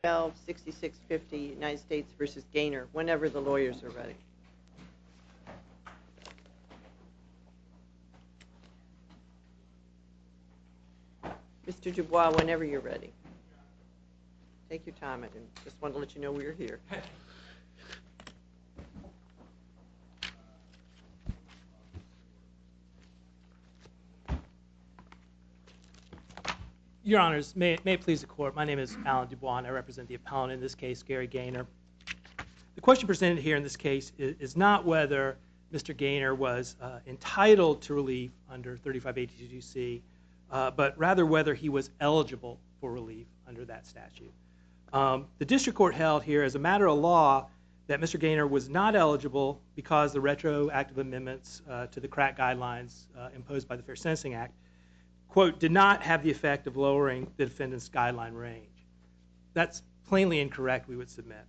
126650 United States versus Gaynor, whenever the lawyers are ready. Mr. Dubois, whenever you're ready. Take your time. I just wanted to let you know we were here. Your Honors, may it please the Court, my name is Alan Dubois, and I represent the appellant in this case, Gary Gaynor. The question presented here in this case is not whether Mr. Gaynor was entitled to relief under 3582C, but rather whether he was eligible for relief under that statute. The District Court held here as a matter of law that Mr. Gaynor was not eligible because the retroactive amendments to the crack guidelines imposed by the Fair Sentencing Act, quote, did not have the effect of lowering the defendant's guideline range. That's plainly incorrect, we would submit.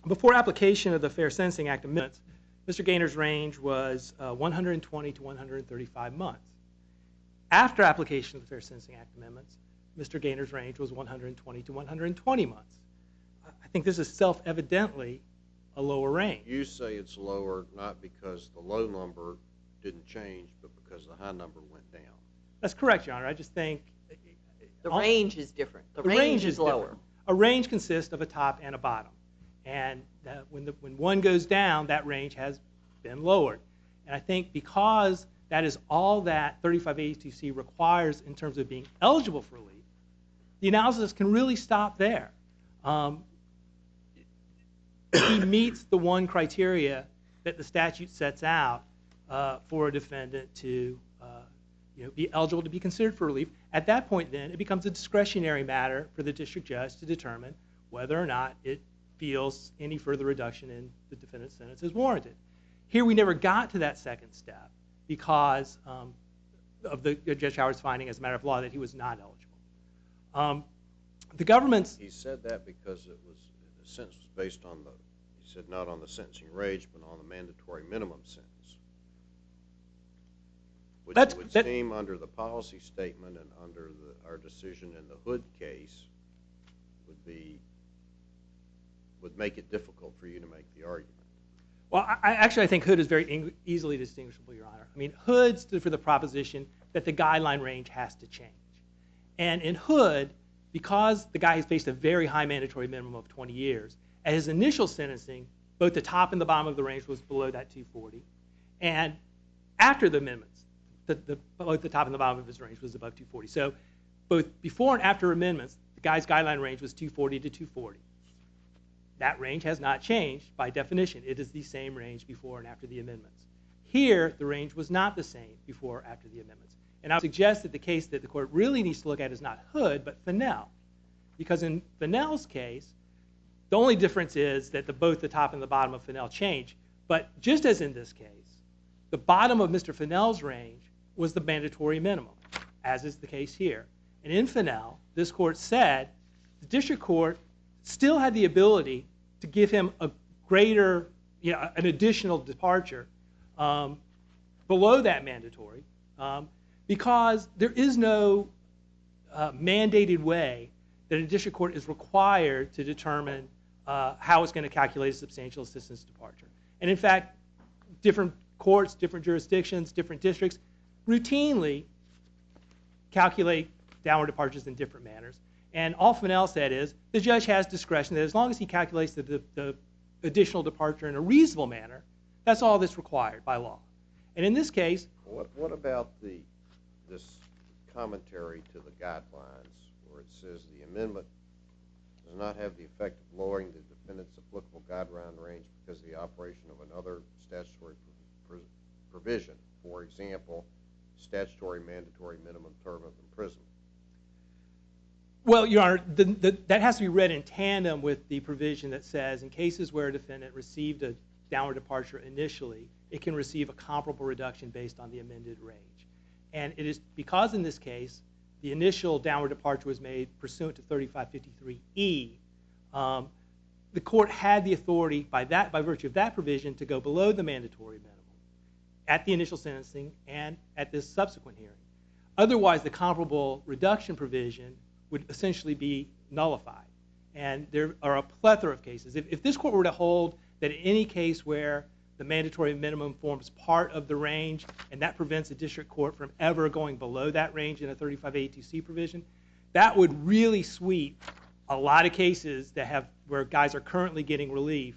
Before application of the Fair Sentencing Act amendments, Mr. Gaynor's range was 120 to 135 months. After application of the Fair Sentencing Act amendments, Mr. Gaynor's range was 120 to 120 months. I think this is self-evidently a lower range. You say it's lower not because the low number didn't change, but because the high number went down. That's correct, Your Honor. I just think the range is different. The range is lower. Different. A range consists of a top and a bottom. And when one goes down, that range has been lowered. And I think because that is all that 3582C requires in terms of being eligible for relief, the analysis can really stop there. He meets the one criteria that the statute sets out for a defendant to be eligible to be considered for relief. At that point, then, it becomes a discretionary matter for the district judge to determine whether or not it feels any further reduction in the defendant's sentence is warranted. Here, we never got to that second step because of the Judge Howard's finding as a matter of law that he was not eligible. The government's... He said that because the sentence was based on he said not on the sentencing range, but on the mandatory minimum sentence. Which would seem under the policy statement and under our decision in the Hood case would make it difficult for you to make the argument. Well, I think Hood is very easily distinguishable, Your Honor. I mean, Hood stood for the proposition that the guideline range has to change. And in Hood, because the guy has faced a very high mandatory minimum of 20 years, at his initial sentencing, both the top and the bottom of the range was below that 240. And after the amendments, both the top and the bottom of his range was above 240. So both before and after amendments, the guy's guideline range was 240 to 240. That range has not changed by definition. It is the same range before and after the amendments. Here, the range was not the same before or after the amendments. And I would suggest that the case that the court really needs to look at is not Hood, but Fennell. Because in Fennell's case, the only difference is that both the top and the bottom of Fennell change. But just as in this case, the bottom of Mr. Fennell's range was the mandatory minimum, as is the case here. And in Fennell, this court said the district court still had the ability to give him a greater, an additional departure below that mandatory because there is no mandated way that a district court is required to determine how it's going to calculate a substantial assistance departure. And in fact, different courts, different jurisdictions, different districts routinely calculate downward departures in different manners. And all Fennell said is the judge has discretion that as long as he calculates the additional departure in a reasonable manner, that's all that's required by law. And in this case... What about this commentary to the guidelines where it says the amendment does not have the effect of lowering the defendant's applicable guideline range because of the operation of another statutory provision, for example, statutory mandatory minimum term of imprisonment? Well, Your Honor, that has to be read in tandem with the provision that says in cases where a defendant received a downward departure initially, it can receive a comparable reduction based on the amended range. And it is because in this case, the initial downward departure was made pursuant to 3553E, the court had the authority by virtue of that provision to go below the mandatory minimum at the initial sentencing and at this subsequent hearing. Otherwise, the comparable reduction provision would essentially be nullified. And there are a plethora of cases. If this court were to hold that in any case where the mandatory minimum forms part of the range and that prevents a district court from ever going below that range in a 3582C provision, that would really sweep a lot of cases where guys are currently getting relief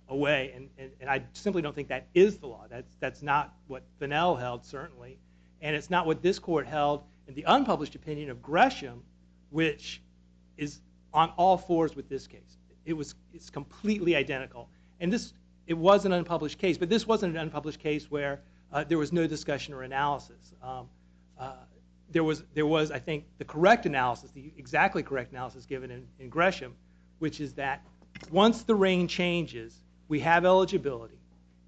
away. And I simply don't think that is the law. That's not what Fennell held, certainly. And it's not what this court held in the unpublished opinion of Gresham, which is on all fours with this case. It's completely identical. And it was an unpublished case, but this wasn't an unpublished case where there was no discussion or analysis. There was, I think, the correct analysis, the exactly correct analysis given in Gresham, which is that once the range changes, we have eligibility,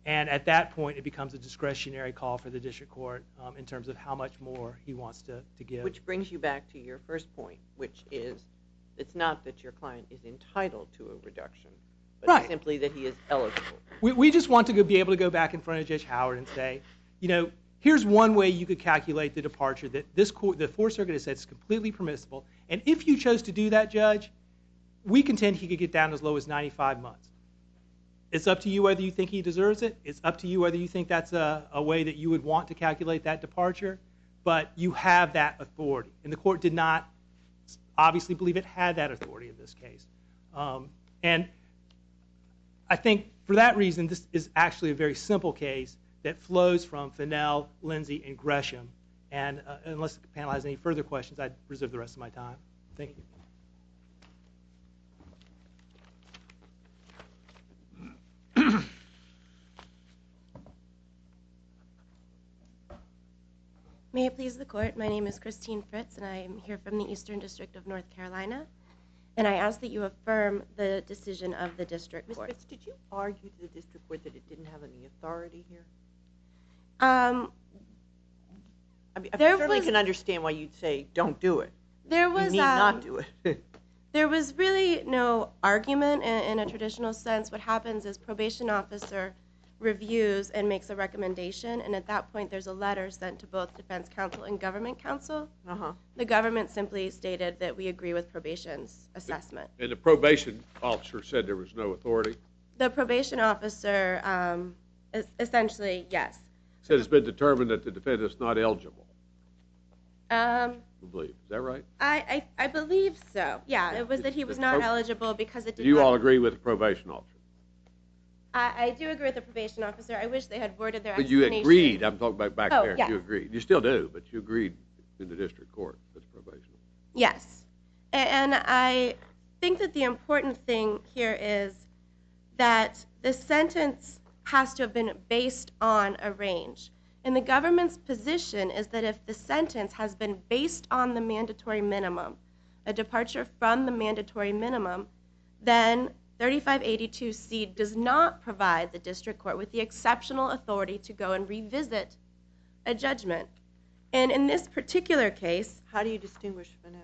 and at that point it becomes a discretionary call for the district court in terms of how much more he wants to give. Which brings you back to your first point, which is it's not that your client is entitled to a reduction, but Right. simply that he is eligible. We just want to be able to go back in front of Judge Howard and say, here's one way you could calculate the departure that the Fourth Circuit has said is completely permissible, and if you chose to do that, Judge, we contend he could get down as low as 95 months. It's up to you whether you think he deserves it. It's up to you whether you think that's a way that you would want to calculate that departure, but you have that authority, and the court did not obviously believe it had that authority in this case. And I think for that reason, this is actually a very simple case that flows from Fennell, Lindsay, and Gresham. And unless the panel has any further questions, I'd reserve the rest of my time. Thank you. May it please the court, my name is Christine Fritz, and I am here from the Eastern District of North Carolina. And I ask that you affirm the decision of the district Ms. court. Fitz, did you argue to the district court that it didn't have any authority here? Um, I There certainly was- can understand why you'd say don't do it. there You was need not do it. there was really no argument in a traditional sense. What happens is probation officer reviews and makes a recommendation, and at that point there's a letter sent to both defense counsel and government counsel. The government simply stated that we agree with probation's assessment. And the probation officer said there was no authority? The probation officer essentially, yes. Said it's been determined that the defendant's not eligible, I I believe. Is that right? believe so. Yeah, it was that he was not eligible because it Do did you not. all agree with the probation officer? I do agree with the probation officer. I wish they had worded their But you explanation. agreed. I'm talking about back Oh, there. yes. You agreed. You still do, but you agreed in the district court as probation. Yes. And I think that the important thing here is that the sentence has to have been based on a range. And the government's position is that if the sentence has been based on the mandatory minimum, a departure from the mandatory minimum, then 3582C does not provide the district court with the exceptional authority to go and revisit a judgment. And in this particular case, How do you distinguish Fennell?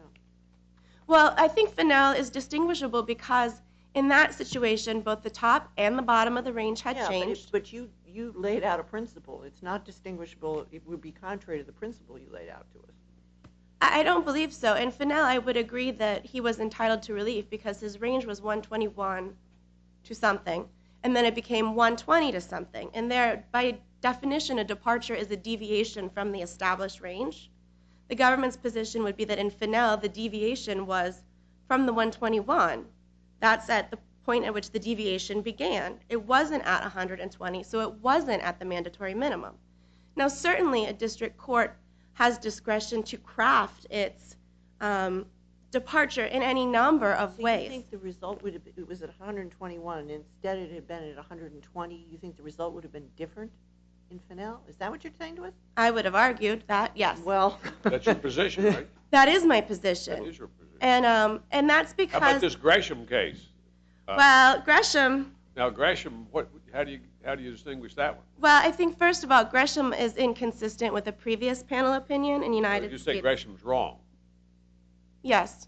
well, I think Fennell is distinguishable because in that situation, both the top and the bottom of the range had changed. But you laid out a principle. It's not distinguishable. It would be contrary to the principle you laid out to us. I don't believe so. In Fennell, I would agree that he was entitled to relief because his range was 121 to something, and then it became 120 to something. And there, by definition, a departure is a deviation from the established range. The government's position would be that in Fennell, the deviation was from the 121. That's at the point at which the deviation began. It wasn't at 120, so it wasn't at the mandatory minimum. Now, certainly a district court has discretion to craft its departure in any number of So ways. you think the result would have been, it was at 121, and instead it had been at 120, you think the result would have been different in Fennell? Is that what you're saying to us? I would have argued that, yes. Well, That's your position, right? That is my That position. is your position. And that's How about because, this Gresham case? well, Gresham, Now, Gresham, how do you distinguish that one? well, I think first of all, Gresham is inconsistent with a previous panel opinion in United You States. say Gresham's wrong. Yes.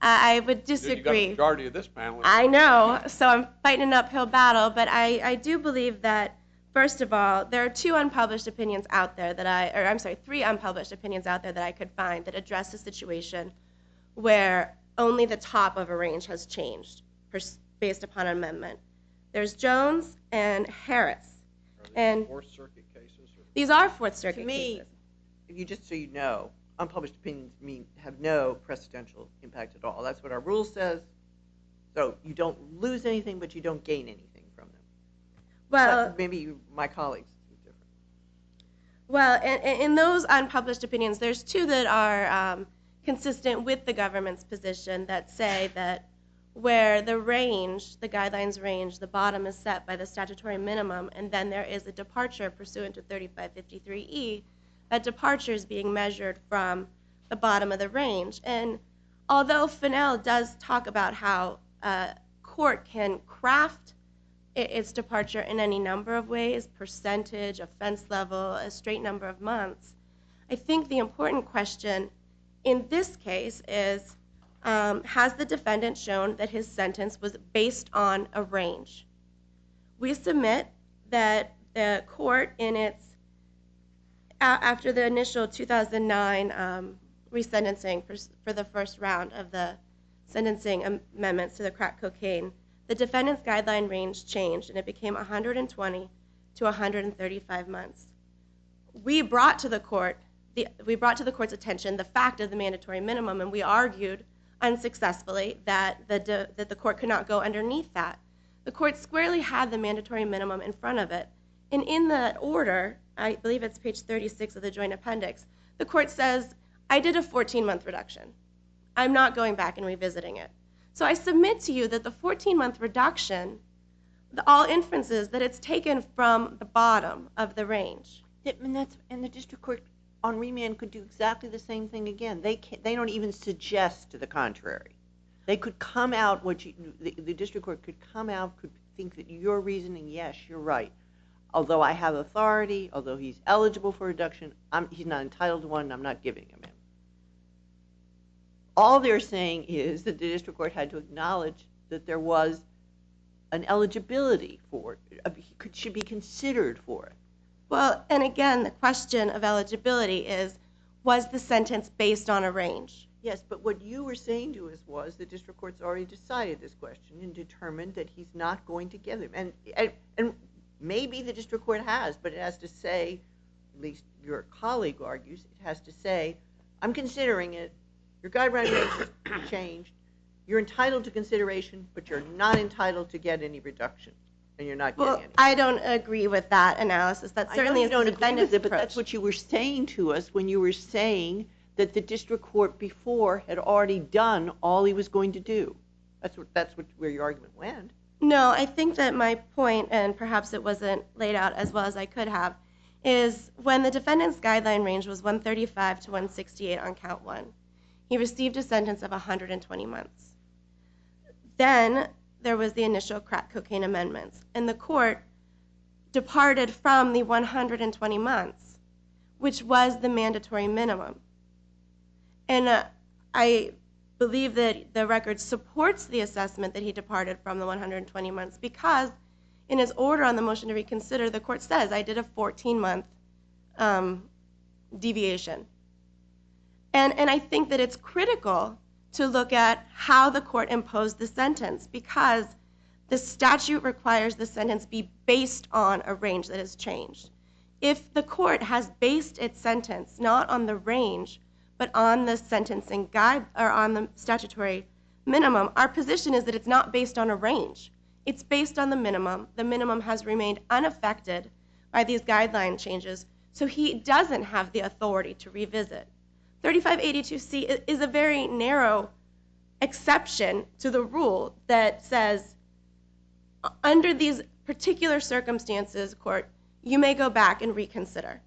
I would You got the disagree. majority of this panel. I know, so I'm fighting an uphill battle, but I do believe that, first of all, there are three unpublished opinions out there that I could find that address a situation where only the top of a range has changed based upon an amendment. There's Jones and Harris. And Fourth Circuit cases? Or? These are Fourth Circuit To me, cases. if you just so you know, unpublished opinions have no precedential impact at all. That's what our rule says. So you don't lose anything, but you don't gain anything from them. Well, but maybe my colleagues think different. Well, in those unpublished opinions, there's two that are consistent with the government's position that say that where the range, the guidelines range, the bottom is set by the statutory minimum, and then there is a departure pursuant to 3553E, that departure is being measured from the bottom of the range. And although Fennell does talk about how a court can craft its departure in any number of ways, percentage, offense level, a straight number of months, I think the important question in this case is, has the defendant shown that his sentence was based on a range? We submit that the court in its, after the initial 2009 resentencing for the first round of the sentencing amendments to the crack cocaine, the defendant's guideline range changed and it became 120 to 135 months. We brought to the court's attention the fact of the mandatory minimum, and we argued unsuccessfully that the court could not go underneath that. The court squarely had the mandatory minimum in front of it, and in that order, I believe it's page 36 of the joint appendix, the court says, I did a 14-month reduction. I'm not going back and revisiting it. So I submit to you that the 14-month reduction, all inferences, that it's taken from the bottom of the range. And the district court on remand could do exactly the same thing again. They don't even suggest to the contrary. They could come out, the district court could come out, could think that your reasoning, yes, you're right. Although I have authority, although he's eligible for reduction, he's not entitled to one, and I'm not giving him it. All they're saying is that the district court had to acknowledge that there was an eligibility for it, should be considered for it. Well, and again, the question of eligibility is, was the sentence based on a range? Yes, but what you were saying to us was the district court's already decided this question and determined that he's not going to give him. And maybe the district court has, but it has to say, at least your colleague argues, it has to say, I'm considering it, your guideline range has changed, you're entitled to consideration, but you're not entitled to get any reduction, and you're not getting any. Well, I don't agree with that analysis. That certainly is the defendant's approach. But that's what you were saying to us when you were saying that the district court before had already done all he was going to do. That's where your argument went. No, I think that my point, and perhaps it wasn't laid out as well as I could have, is when the defendant's guideline range was 135 to 168 on count 1, he received a sentence of 120 months. Then there was the initial crack cocaine amendments, and the court departed from the 120 months, which was the mandatory minimum. And I believe that the record supports the assessment that he departed from the 120 months because in his order on the motion to reconsider, the court says, I did a 14-month deviation. And I think that it's critical to look at how the court imposed the sentence because the statute requires the sentence be based on a range that has changed. If the court has based its sentence not on the range, but on the sentencing guide or on the statutory minimum, our position is that it's not based on a range. It's based on the minimum. The minimum has remained unaffected by these guideline changes, so he doesn't have the authority to revisit. 3582C is a very narrow exception to the rule that says, under these particular circumstances, court, you may go back and reconsider.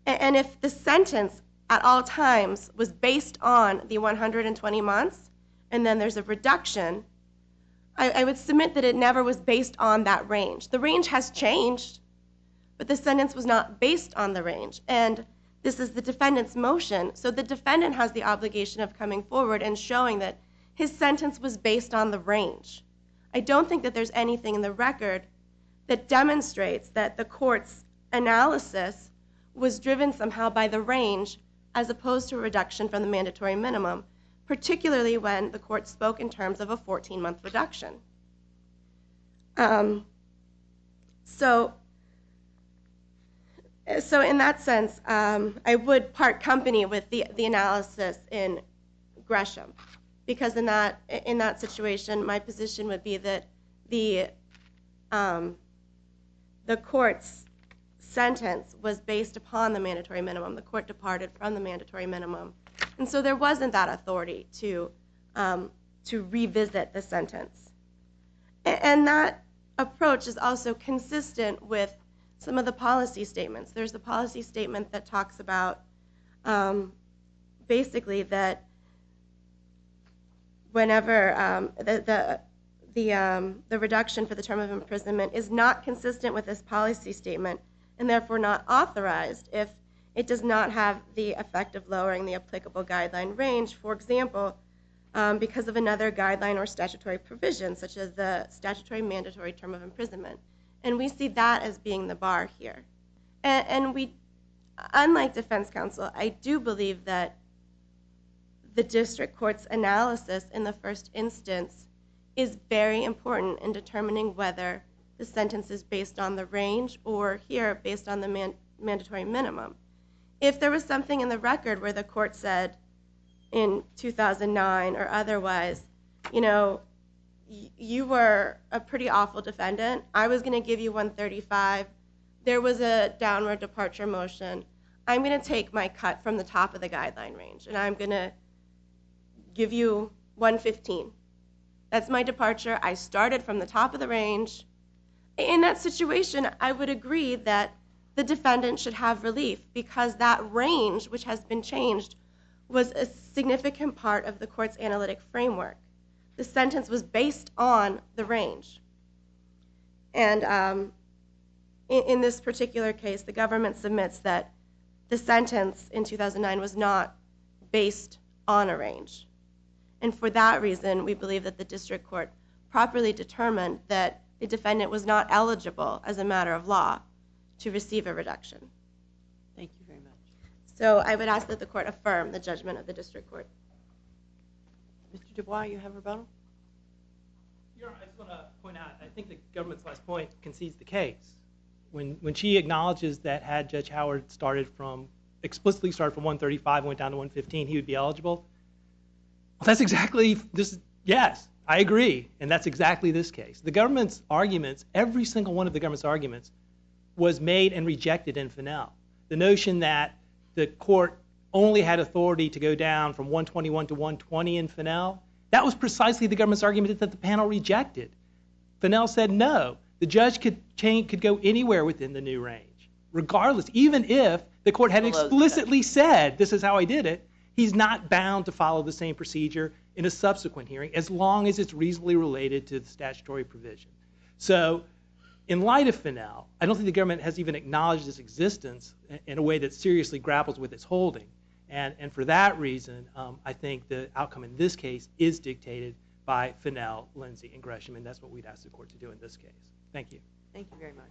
And if the sentence at all times was based on the 120 months, and then there's a reduction, I would submit that it never was based on that range. The range has changed, but the sentence was not based on the range. And this is the defendant's motion, so the defendant has the obligation of coming forward and showing that his sentence was based on the range. I don't think that there's anything in the record that demonstrates that the court's analysis was driven somehow by the range as opposed to a reduction from the mandatory minimum. particularly when the court spoke in terms of a 14-month reduction. So in that sense, I would part company with the analysis in Gresham, because in that situation, my position would be that the court's sentence was based upon the mandatory minimum. The court departed from the mandatory minimum, and so there wasn't that authority to revisit the sentence. And that approach is also consistent with some of the policy statements. There's a policy statement that talks about basically that whenever the reduction for the term of imprisonment is not consistent with this policy statement and therefore not authorized if it does not have the effect of lowering the applicable guideline range, for example, because of another guideline or statutory provision, such as the statutory mandatory term of imprisonment. And we see that as being the bar here. And we, unlike defense counsel, I do believe that the district court's analysis in the first instance is very important in determining whether the sentence is based on the range or here based on the mandatory minimum. If there was something in the record where the court said in 2009 or otherwise, you know, you were a pretty awful defendant, I was going to give you 135, there was a downward departure motion, I'm going to take my cut from the top of the guideline range and I'm going to give you 115. That's my departure. I started from the top of the range. In that situation, I would agree that the defendant should have relief because that range, which has been changed, was a significant part of the court's analytic framework. The sentence was based on the range. And in this particular case, the government submits that the sentence in 2009 was not based on a range. And for that reason, we believe that the district court properly determined that the defendant was not eligible as a matter of law to receive a reduction. Thank you very much. So I would ask that the court affirm the judgment of the district court. Mr. Dubois, you have a rebuttal? Your Honor, I just want to point out, I think the government's last point concedes the case. When she acknowledges that had Judge Howard explicitly started from 135 and went down to 115, he would be eligible. Well, that's exactly this. Yes, I agree, and that's exactly this case. The government's arguments, every single one of the government's arguments, was made and rejected in Fennell. The notion that the court only had authority to go down from 121 to 120 in Fennell, that was precisely the government's argument that the panel rejected. Fennell said no, the judge could go anywhere within the new range, regardless, even if the court had explicitly said this is how I did it. He's not bound to follow the same procedure in a subsequent hearing as long as it's reasonably related to the statutory provision. So in light of Fennell, I don't think the government has even acknowledged its existence in a way that seriously grapples with its holding. And for that reason, I think the outcome in this case is dictated by Fennell, Lindsay, and Gresham, and that's what we'd ask the court to do in this case. Thank you. Thank you very much.